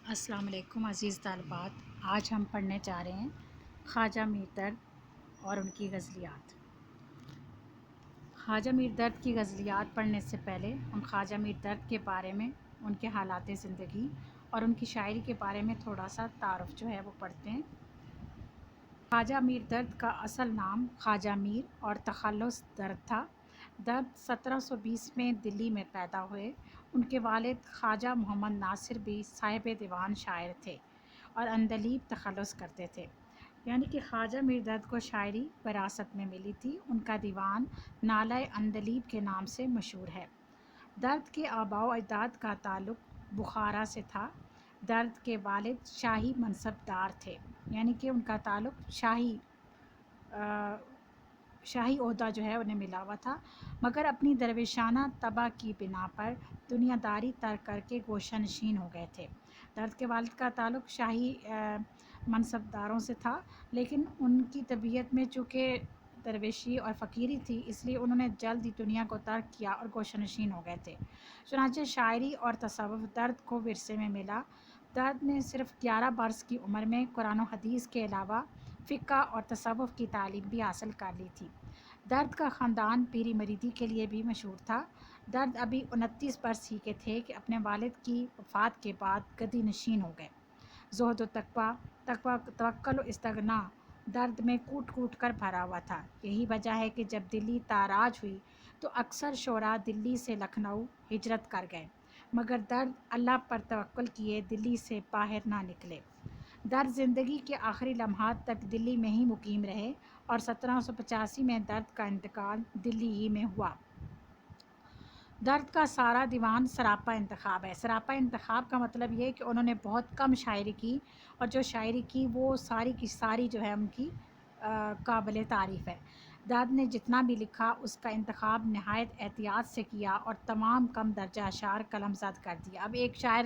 السلام علیکم عزیز طالبات، آج ہم پڑھنے جا رہے ہیں خواجہ میر درد اور ان کی غزلیات۔ خواجہ میر درد کی غزلیات پڑھنے سے پہلے ہم خواجہ میر درد کے بارے میں، ان کے حالات زندگی اور ان کی شاعری کے بارے میں تھوڑا سا تعارف جو ہے وہ پڑھتے ہیں۔ خواجہ میر درد کا اصل نام خواجہ میر اور تخلص درد تھا۔ درد 1720 میں دلی میں پیدا ہوئے۔ ان کے والد خواجہ محمد ناصر بھی صاحب دیوان شاعر تھے اور عندلیب تخلص کرتے تھے، یعنی کہ خواجہ میر درد کو شاعری وراثت میں ملی تھی۔ ان کا دیوان نالہ عندلیب کے نام سے مشہور ہے۔ درد کے آباء و اجداد کا تعلق بخارا سے تھا۔ درد کے والد شاہی منصب دار تھے، یعنی کہ ان کا تعلق شاہی عہدہ جو ہے انہیں ملا ہوا تھا، مگر اپنی درویشانہ طبع کی بنا پر دنیا داری ترک کر کے گوشہ نشین ہو گئے تھے۔ درد کے والد کا تعلق شاہی منصب داروں سے تھا، لیکن ان کی طبیعت میں چونکہ درویشی اور فقیری تھی، اس لیے انہوں نے جلد ہی دنیا کو ترک کیا اور گوشہ نشین ہو گئے تھے۔ چنانچہ شاعری اور تصوف درد کو ورثے میں ملا۔ درد نے صرف 11 برس کی عمر میں قرآن و حدیث کے علاوہ فقہ اور تصوف کی تعلیم بھی حاصل کر لی تھی۔ درد کا خاندان پیری مریدی کے لیے بھی مشہور تھا۔ درد ابھی 29 برس ہی کے تھے کہ اپنے والد کی وفات کے بعد گدی نشین ہو گئے۔ زہد و توکل و استغنا درد میں کوٹ کوٹ کر بھرا ہوا تھا۔ یہی وجہ ہے کہ جب دلی تاراج ہوئی تو اکثر شعراء دلی سے لکھنؤ ہجرت کر گئے، مگر درد اللہ پر توکل کیے دلی سے باہر نہ نکلے۔ درد زندگی کے آخری لمحات تک دلی میں ہی مقیم رہے اور 1785 میں درد کا انتقال دلی ہی میں ہوا۔ درد کا سارا دیوان سراپا انتخاب ہے۔ سراپا انتخاب کا مطلب یہ ہے کہ انہوں نے بہت کم شاعری کی، اور جو شاعری کی وہ ساری کی ساری جو ہے ان کی قابل تعریف ہے۔ درد نے جتنا بھی لکھا اس کا انتخاب نہایت احتیاط سے کیا اور تمام کم درجہ اشعار قلم زد کر دیا۔ اب ایک شاعر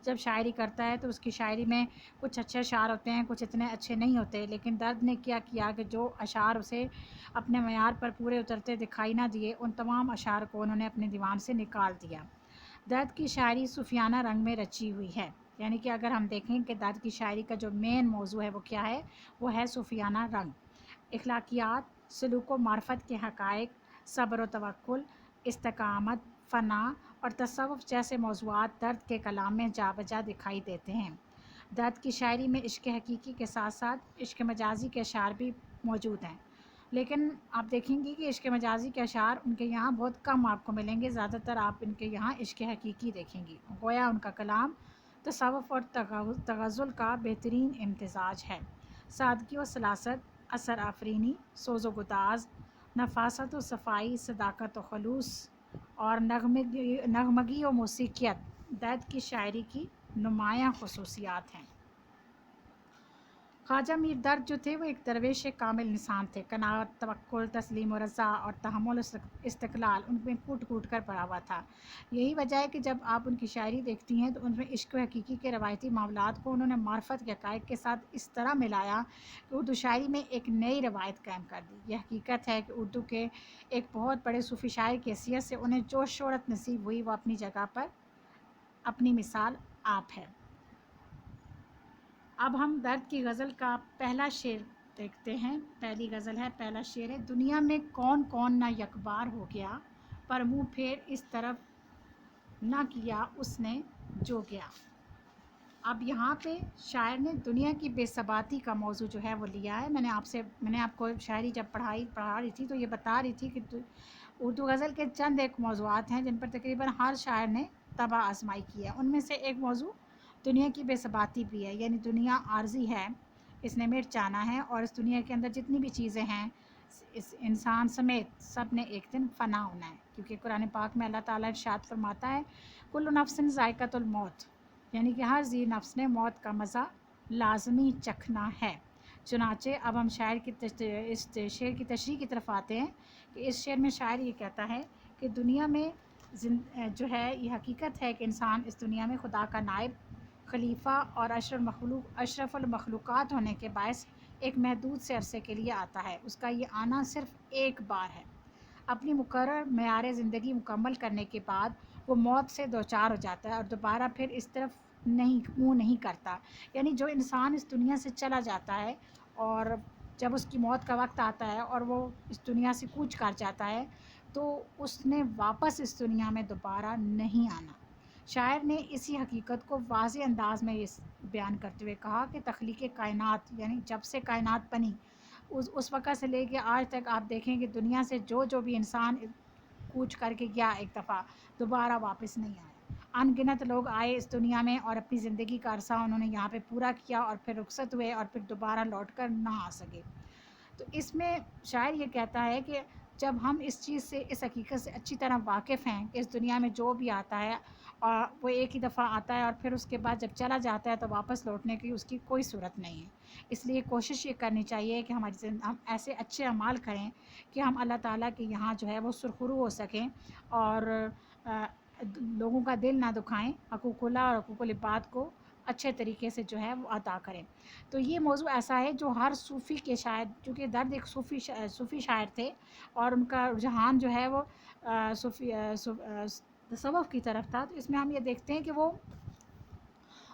جب شاعری کرتا ہے تو اس کی شاعری میں کچھ اچھے اشعار ہوتے ہیں، کچھ اتنے اچھے نہیں ہوتے، لیکن درد نے کیا کیا کہ جو اشعار اسے اپنے معیار پر پورے اترتے دکھائی نہ دیے، ان تمام اشعار کو انہوں نے اپنے دیوان سے نکال دیا۔ درد کی شاعری صوفیانہ رنگ میں رچی ہوئی ہے، یعنی کہ اگر ہم دیکھیں کہ درد کی شاعری کا جو مین موضوع ہے وہ کیا ہے، وہ ہے صوفیانہ رنگ۔ اخلاقیات، سلوک و معرفت کے حقائق، صبر و توکل، استقامت، فنا اور تصوف جیسے موضوعات درد کے کلام میں جا بجا دکھائی دیتے ہیں۔ درد کی شاعری میں عشق حقیقی کے ساتھ ساتھ عشق مجازی کے اشعار بھی موجود ہیں، لیکن آپ دیکھیں گے کہ عشق مجازی کے اشعار ان کے یہاں بہت کم آپ کو ملیں گے، زیادہ تر آپ ان کے یہاں عشق حقیقی دیکھیں گی۔ گویا ان کا کلام تصوف اور تغزل کا بہترین امتزاج ہے۔ سادگی و سلاست، اثر آفرینی، سوز و گداز، نفاست و صفائی، صداقت و خلوص اور نغمگی و موسیقیت درد کی شاعری کی نمایاں خصوصیات ہیں۔ خواجہ میر درد جو تھے وہ ایک درویش کامل انسان تھے۔ قناعت، توکل، تسلیم و رضا اور تحمل استقلال ان میں کوٹ کوٹ کر بھرا ہوا تھا۔ یہی وجہ ہے کہ جب آپ ان کی شاعری دیکھتی ہیں تو ان میں عشق و حقیقی کے روایتی معاملات کو انہوں نے معرفت کے حقائق کے ساتھ اس طرح ملایا کہ اردو شاعری میں ایک نئی روایت قائم کر دی۔ یہ حقیقت ہے کہ اردو کے ایک بہت بڑے صوفی شاعر کی حیثیت سے انہیں جو شہرت نصیب ہوئی وہ اپنی جگہ پر اپنی مثال آپ ہے۔ اب ہم درد کی غزل کا پہلا شعر دیکھتے ہیں۔ پہلی غزل ہے، پہلا شعر ہے: دنیا میں کون کون نہ یکبار ہو گیا، پر منہ پھیر اس طرف نہ کیا اس نے جو گیا۔ اب یہاں پہ شاعر نے دنیا کی بے ثباتی کا موضوع جو ہے وہ لیا ہے۔ میں نے آپ کو شاعری جب پڑھا رہی تھی تو یہ بتا رہی تھی کہ اردو غزل کے چند ایک موضوعات ہیں جن پر تقریباً ہر شاعر نے طبع آزمائی کی ہے۔ ان میں سے ایک موضوع دنیا کی بے ثباتی بھی ہے، یعنی دنیا عارضی ہے، اس نے مٹ جانا ہے، اور اس دنیا کے اندر جتنی بھی چیزیں ہیں اس انسان سمیت سب نے ایک دن فنا ہونا ہے، کیونکہ قرآن پاک میں اللہ تعالیٰ ارشاد فرماتا ہے کل نفس ذائقۃ الموت، یعنی کہ ہر ذی نفس نے موت کا مزہ لازمی چکھنا ہے۔ چنانچہ اب ہم اس شعر کی تشریح کی طرف آتے ہیں کہ اس شعر میں شاعر یہ کہتا ہے کہ دنیا میں جو ہے یہ حقیقت ہے کہ انسان اس دنیا میں خدا کا نائب، خلیفہ اور اشرف المخلوقات ہونے کے باعث ایک محدود سے عرصے کے لیے آتا ہے۔ اس کا یہ آنا صرف ایک بار ہے۔ اپنی مقرر معیار زندگی مکمل کرنے کے بعد وہ موت سے دوچار ہو جاتا ہے اور دوبارہ پھر اس طرف منہ نہیں کرتا. یعنی جو انسان اس دنیا سے چلا جاتا ہے اور جب اس کی موت کا وقت آتا ہے اور وہ اس دنیا سے کوچ کر جاتا ہے تو اس نے واپس اس دنیا میں دوبارہ نہیں آنا. شاعر نے اسی حقیقت کو واضح انداز میں بیان کرتے ہوئے کہا کہ تخلیق کائنات یعنی جب سے کائنات بنی اس وقت سے لے کے آج تک آپ دیکھیں کہ دنیا سے جو بھی انسان کوچ کر کے گیا ایک دفعہ دوبارہ واپس نہیں آیا. ان گنت لوگ آئے اس دنیا میں اور اپنی زندگی کا عرصہ انہوں نے یہاں پہ پورا کیا اور پھر رخصت ہوئے اور پھر دوبارہ لوٹ کر نہ آ سکے. تو اس میں شاعر یہ کہتا ہے کہ جب ہم اس چیز سے اس حقیقت سے اچھی طرح واقف ہیں کہ اس دنیا میں جو بھی آتا ہے اور وہ ایک ہی دفعہ آتا ہے اور پھر اس کے بعد جب چلا جاتا ہے تو واپس لوٹنے کی اس کی کوئی صورت نہیں ہے. اس لیے کوشش یہ کرنی چاہیے کہ ہم ایسے اچھے اعمال کریں کہ ہم اللہ تعالیٰ کے یہاں جو ہے وہ سرخرو ہو سکیں اور لوگوں کا دل نہ دکھائیں, حقوق اللہ اور حقوق العباد کو اچھے طریقے سے جو ہے وہ ادا کریں. تو یہ موضوع ایسا ہے جو ہر صوفی کے شاعر, چونکہ درد ایک صوفی شاعر تھے اور ان کا رجحان جو ہے وہ تصوف کی طرف تھا. تو اس میں ہم یہ دیکھتے ہیں کہ وہ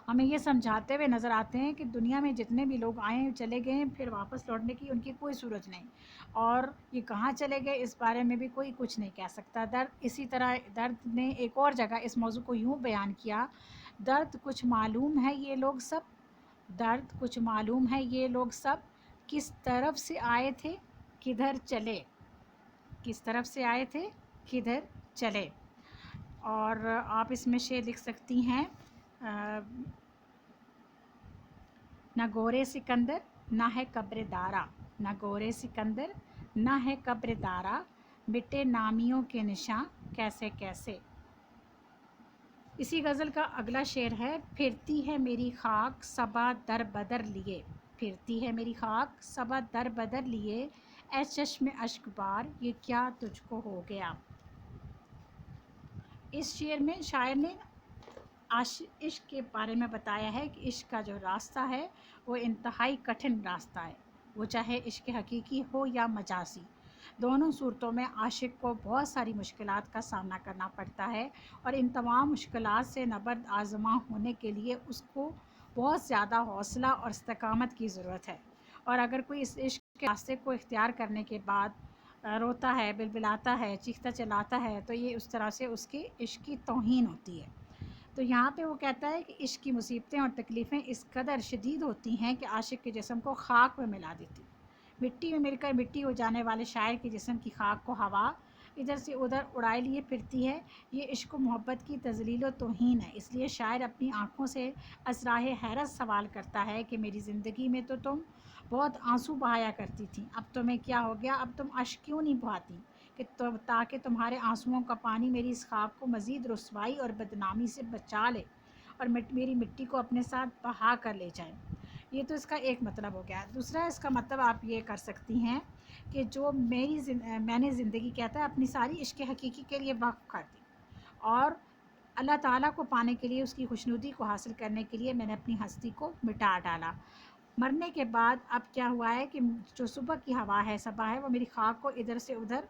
ہمیں یہ سمجھاتے ہوئے نظر آتے ہیں کہ دنیا میں جتنے بھی لوگ آئے چلے گئے پھر واپس لوٹنے کی ان کی کوئی صورت نہیں اور یہ کہاں چلے گئے اس بارے میں بھی کوئی کچھ نہیں کہہ سکتا. اسی طرح درد نے ایک اور جگہ اس موضوع کو یوں بیان کیا, درد کچھ معلوم ہے یہ لوگ سب, درد کچھ معلوم ہے یہ لوگ سب, کس طرف سے آئے تھے کدھر چلے, کس طرف سے آئے تھے کدھر چلے. اور آپ اس میں شعر لکھ سکتی ہیں, نہ گورے سکندر نہ ہے قبر دارا, نہ گورے سکندر نہ ہے قبر دارا, مٹے نامیوں کے نشاں کیسے کیسے. اسی غزل کا اگلا شعر ہے, پھرتی ہے میری خاک صبا در بدر لیے, پھرتی ہے میری خاک صبا در بدر لیے, اے چشم اشک بار یہ کیا تجھ کو ہو گیا. اس شعر میں شاعر نے عشق کے بارے میں بتایا ہے کہ عشق کا جو راستہ ہے وہ انتہائی کٹھن راستہ ہے, وہ چاہے عشق حقیقی ہو یا مجازی, دونوں صورتوں میں عاشق کو بہت ساری مشکلات کا سامنا کرنا پڑتا ہے اور ان تمام مشکلات سے نبرد آزما ہونے کے لیے اس کو بہت زیادہ حوصلہ اور استقامت کی ضرورت ہے. اور اگر کوئی اس عشق کے راستے کو اختیار کرنے کے بعد روتا ہے, بلبلاتا ہے, چیختا چلاتا ہے تو یہ اس طرح سے اس کی عشق کی توہین ہوتی ہے. تو یہاں پہ وہ کہتا ہے کہ عشق کی مصیبتیں اور تکلیفیں اس قدر شدید ہوتی ہیں کہ عاشق کے جسم کو خاک میں ملا دیتی, مٹی میں مل کر مٹی ہو جانے والے شاعر کے جسم کی خاک کو ہوا ادھر سے ادھر اڑائے لیے پھرتی ہے. یہ عشق و محبت کی تذلیل و توہین ہے. اس لیے شاعر اپنی آنکھوں سے ازراہ حیرت سوال کرتا ہے کہ میری زندگی میں تو تم بہت آنسو بہایا کرتی تھیں, اب تمہیں کیا ہو گیا, اب تم اشک کیوں نہیں بہاتی کہ تاکہ تمہارے آنسوؤں کا پانی میری اس خاک کو مزید رسوائی اور بدنامی سے بچا لے اور میری مٹی کو اپنے ساتھ بہا کر لے جائے. یہ تو اس کا ایک مطلب ہو گیا. دوسرا اس کا مطلب آپ یہ کر سکتی ہیں کہ جو میں نے زندگی کہتا ہے اپنی ساری عشق حقیقی کے لیے وقف کر دی اور اللہ تعالیٰ کو پانے کے لیے, اس کی خوشنودی کو حاصل کرنے کے لیے میں نے اپنی ہستی کو مٹا ڈالا. مرنے کے بعد اب کیا ہوا ہے کہ جو صبح کی ہوا ہے, صبا ہے, وہ میری خاک کو ادھر سے ادھر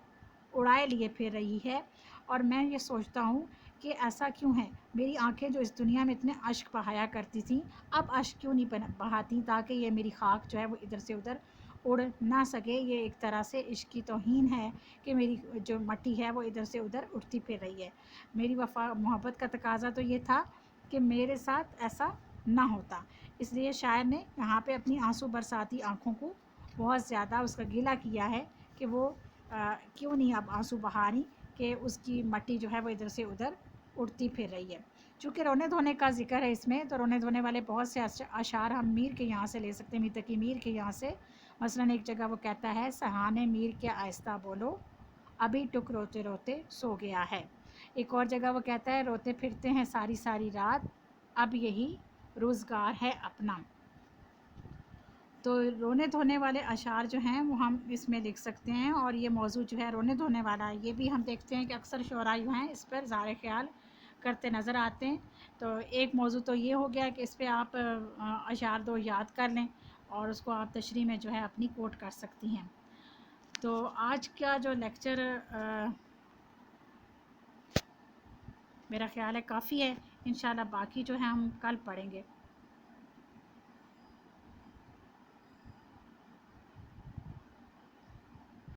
اڑائے لیے پھر رہی ہے اور میں یہ سوچتا ہوں کہ ایسا کیوں ہے. میری آنکھیں جو اس دنیا میں اتنے اشک بہایا کرتی تھیں اب اشک کیوں نہیں بہاتی تاکہ یہ میری خاک جو ہے وہ ادھر سے ادھر اڑ نہ سکے. یہ ایک طرح سے عشق کی توہین ہے کہ میری جو مٹی ہے وہ ادھر سے ادھر اٹھتی پھر رہی ہے. میری محبت کا تقاضا تو یہ تھا کہ میرے ساتھ ایسا نہ ہوتا. اس لیے شاعر نے یہاں پہ اپنی آنسو برساتی آنکھوں کو بہت زیادہ اس کا گلہ کیا ہے کہ وہ کیوں نہیں اب آنسو بہا رہی کہ اس کی مٹی جو ہے وہ ادھر سے ادھر اڑتی پھر رہی ہے. چونکہ رونے دھونے کا ذکر ہے اس میں تو رونے دھونے والے بہت سے اشعار ہم میر کے یہاں سے لے سکتے ہیں, میر تقی میر کے یہاں سے. مثلاً ایک جگہ وہ کہتا ہے, سہانے میر کے آہستہ بولو ابھی ٹک روتے روتے سو گیا ہے. ایک اور جگہ وہ کہتا ہے, روتے پھرتے ہیں ساری ساری رات اب یہی روزگار ہے اپنا. تو رونے دھونے والے اشعار جو ہیں وہ ہم اس میں لکھ سکتے ہیں اور یہ موضوع جو ہے رونے دھونے والا ہے. یہ بھی ہم دیکھتے ہیں کہ اکثر شعراء جو ہیں اس پر اظہار خیال کرتے نظر آتے ہیں. تو ایک موضوع تو یہ ہو گیا کہ اس پہ آپ اشعار دو یاد کر لیں اور اس کو آپ تشریح میں جو ہے اپنی کوٹ کر سکتی ہیں. تو آج کا جو لیکچر میرا خیال ہے کافی ہے. انشاءاللہ باقی جو ہے ہم کل پڑھیں گے.